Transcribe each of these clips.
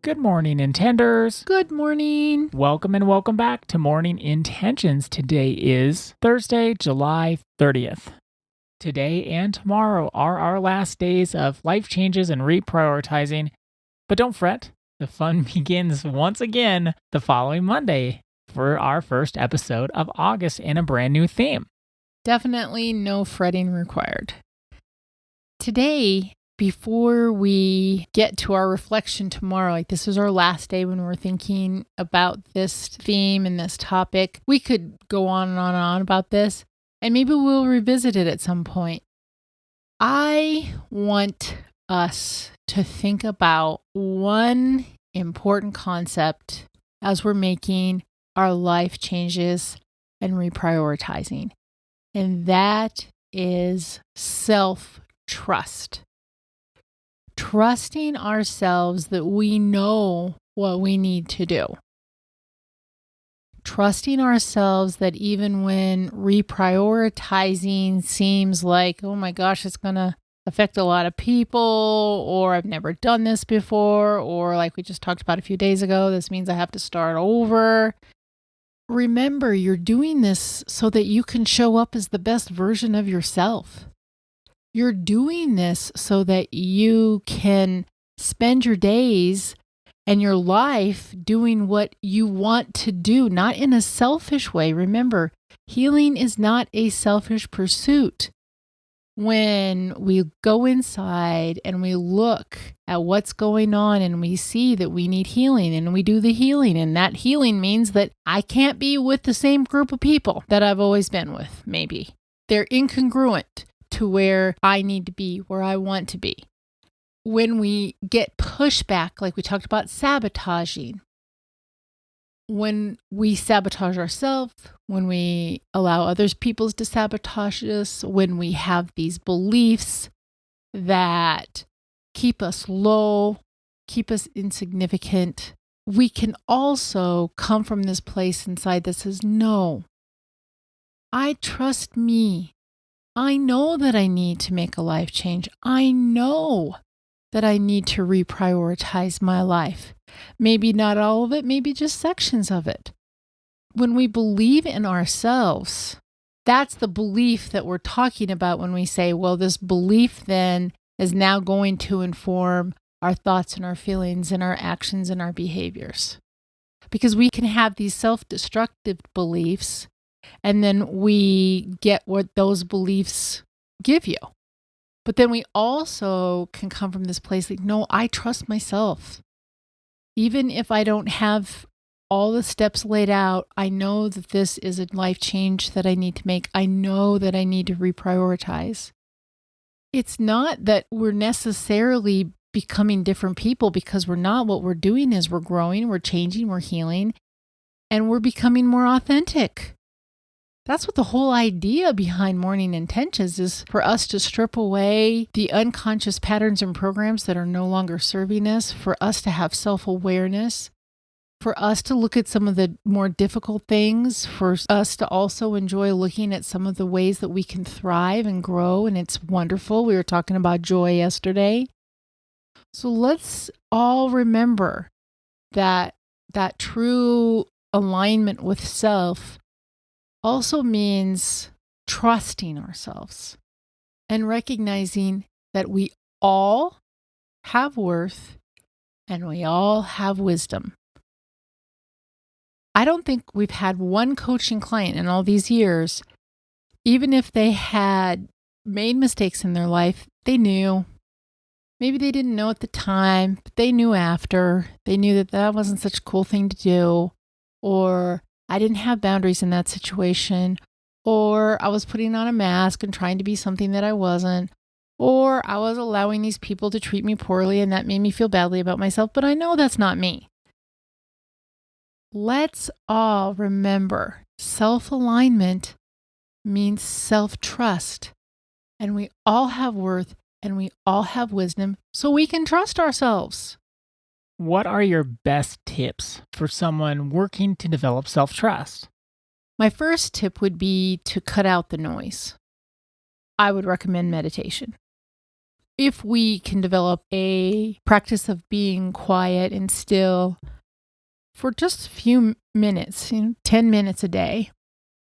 Good morning, Intenders. Good morning. Welcome and welcome back to Morning Intentions. Today is Thursday, July 30th. Today and tomorrow are our last days of life changes and reprioritizing. But don't fret, the fun begins once again the following Monday for our first episode of August and a brand new theme. Definitely no fretting required. Today, before we get to our reflection tomorrow, this is our last day when we're thinking about this theme and this topic. We could go on and on about this, and maybe we'll revisit it at some point. I want us to think about one important concept as we're making our life changes and reprioritizing, and that is self-trust. Trusting ourselves that we know what we need to do. Trusting ourselves that even when reprioritizing seems like, oh my gosh, it's going to affect a lot of people, or I've never done this before, or like we just talked about a few days ago, this means I have to start over. Remember, you're doing this so that you can show up as the best version of yourself. You're doing this so that you can spend your days and your life doing what you want to do, not in a selfish way. Remember, healing is not a selfish pursuit. When we go inside and we look at what's going on and we see that we need healing and we do the healing, and that healing means that I can't be with the same group of people that I've always been with, maybe. They're incongruent to where I need to be, where I want to be. When we get pushback, like we talked about sabotaging, when we sabotage ourselves, when we allow others peoples to sabotage us, when we have these beliefs that keep us low, keep us insignificant, we can also come from this place inside that says, no, I trust me. I know that I need to make a life change. I know that I need to reprioritize my life. Maybe not all of it, maybe just sections of it. When we believe in ourselves, that's the belief that we're talking about when we say, well, this belief then is now going to inform our thoughts and our feelings and our actions and our behaviors. Because we can have these self-destructive beliefs, and then we get what those beliefs give you. But then we also can come from this place like, no, I trust myself. Even if I don't have all the steps laid out, I know that this is a life change that I need to make. I know that I need to reprioritize. It's not that we're necessarily becoming different people, because we're not. What we're doing is we're growing, we're changing, we're healing, and we're becoming more authentic. That's what the whole idea behind Morning Intentions is, for us to strip away the unconscious patterns and programs that are no longer serving us, for us to have self-awareness, for us to look at some of the more difficult things, for us to also enjoy looking at some of the ways that we can thrive and grow, and it's wonderful. We were talking about joy yesterday. So let's all remember that true alignment with self also means trusting ourselves and recognizing that we all have worth and we all have wisdom. I don't think we've had one coaching client in all these years, even if they had made mistakes in their life, they knew. Maybe they didn't know at the time, but they knew after. They knew that that wasn't such a cool thing to do, or I didn't have boundaries in that situation, or I was putting on a mask and trying to be something that I wasn't, or I was allowing these people to treat me poorly and that made me feel badly about myself, but I know that's not me. Let's all remember, self-alignment means self-trust, and we all have worth and we all have wisdom, so we can trust ourselves. What are your best tips for someone working to develop self-trust? My first tip would be to cut out the noise. I would recommend meditation. if we can develop a practice of being quiet and still for just a few minutes, 10 minutes a day,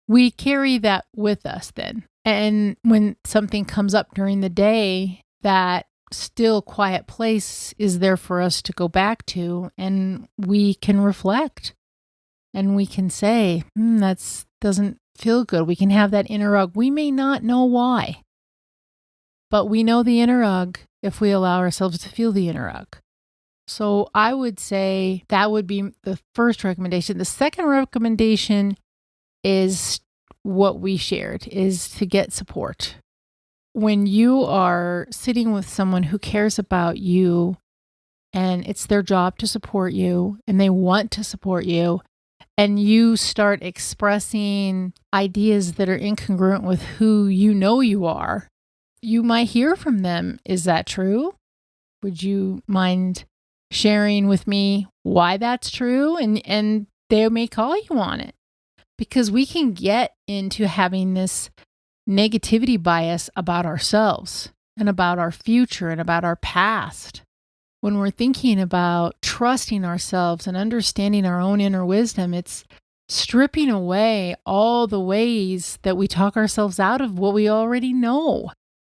we carry that with us then. And when something comes up during the day, that still quiet place is there for us to go back to, and we can reflect and we can say, that doesn't feel good. We can have that inner ugh. We may not know why, but we know the inner ugh if we allow ourselves to feel the inner ugh. So I would say that would be the first recommendation. The second recommendation is what we shared, is to get support. When you are sitting with someone who cares about you and it's their job to support you and they want to support you, and you start expressing ideas that are incongruent with who you know you are, you might hear from them, is that true? Would you mind sharing with me why that's true? And they may call you on it, because we can get into having this negativity bias about ourselves and about our future and about our past. When we're thinking about trusting ourselves and understanding our own inner wisdom, it's stripping away all the ways that we talk ourselves out of what we already know,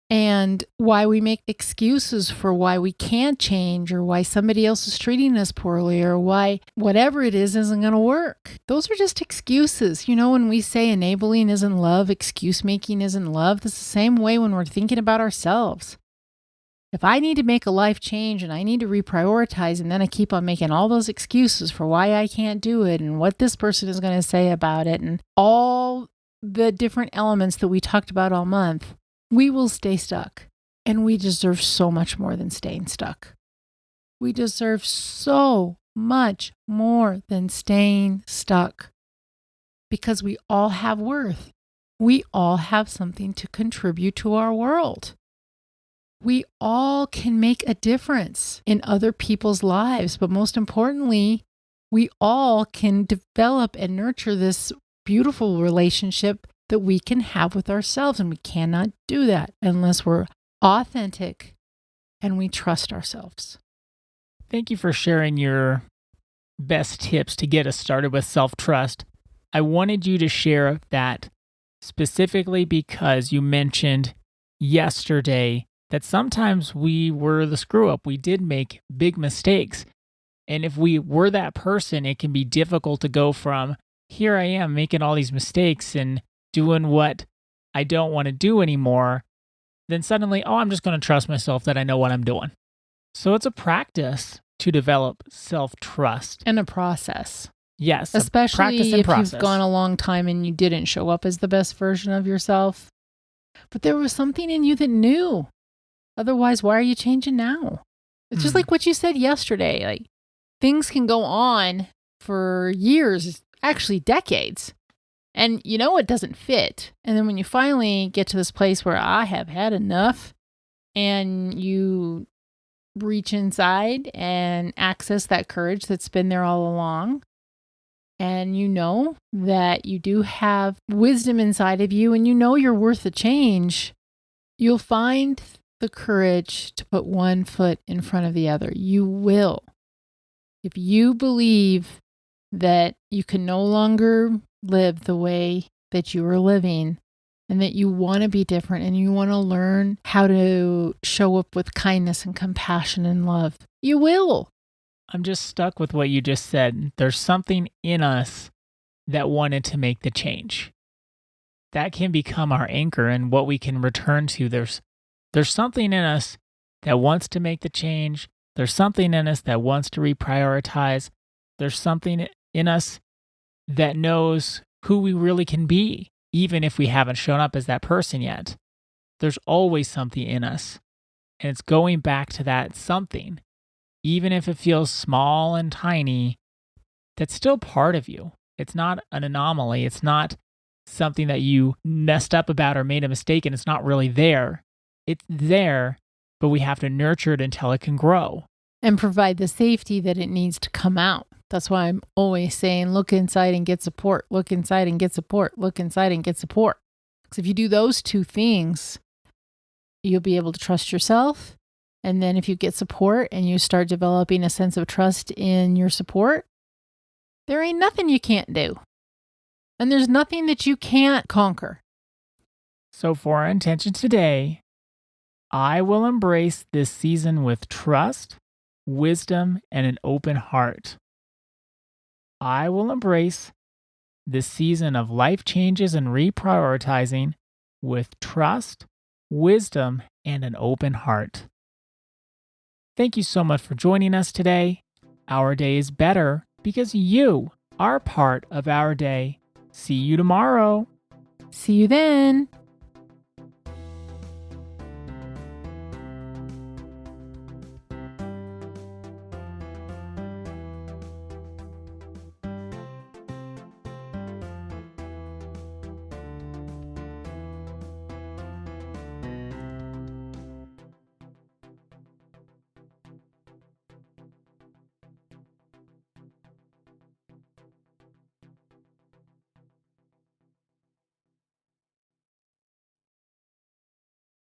and why we make excuses for why we can't change, or why somebody else is treating us poorly, or why whatever it is isn't going to work. Those are just excuses. When we say enabling isn't love, excuse making isn't love, that's the same way when we're thinking about ourselves. If I need to make a life change and I need to reprioritize, and then I keep on making all those excuses for why I can't do it and what this person is going to say about it and all the different elements that we talked about all month, we will stay stuck. And we deserve so much more than staying stuck. We deserve so much more than staying stuck, because we all have worth. We all have something to contribute to our world. We all can make a difference in other people's lives, but most importantly, we all can develop and nurture this beautiful relationship that we can have with ourselves. And we cannot do that unless we're authentic and we trust ourselves. Thank you for sharing your best tips to get us started with self-trust. I wanted you to share that specifically because you mentioned yesterday that sometimes we were the screw up. We did make big mistakes. And if we were that person, it can be difficult to go from, here I am making all these mistakes and doing what I don't want to do anymore, then suddenly, I'm just going to trust myself that I know what I'm doing. So it's a practice to develop self-trust. And a process. Yes, especially if process. You've gone a long time and you didn't show up as the best version of yourself. But there was something in you that knew. Otherwise, why are you changing now? It's just like what you said yesterday. Like, things can go on for years, actually decades. And it doesn't fit. And then when you finally get to this place where I have had enough, and you reach inside and access that courage that's been there all along, and you know that you do have wisdom inside of you, and you know you're worth a change, you'll find the courage to put one foot in front of the other. You will. If you believe that you can no longer live the way that you were living, and that you want to be different, and you want to learn how to show up with kindness and compassion and love, you will. I'm just stuck with what you just said. There's something in us that wanted to make the change. That can become our anchor and what we can return to. There's something in us that wants to make the change. There's something in us that wants to reprioritize. There's something in us that knows who we really can be, even if we haven't shown up as that person yet. There's always something in us. And it's going back to that something, even if it feels small and tiny, that's still part of you. It's not an anomaly. It's not something that you messed up about or made a mistake and it's not really there. It's there, but we have to nurture it until it can grow. And provide the safety that it needs to come out. That's why I'm always saying, look inside and get support. Look inside and get support. Look inside and get support. Because if you do those two things, you'll be able to trust yourself And then if you get support and you start developing a sense of trust in your support, there ain't nothing you can't do. And there's nothing that you can't conquer. So, for our intention today, I will embrace this season with trust, wisdom, and an open heart. I will embrace this season of life changes and reprioritizing with trust, wisdom, and an open heart. Thank you so much for joining us today. Our day is better because you are part of our day. See you tomorrow. See you then.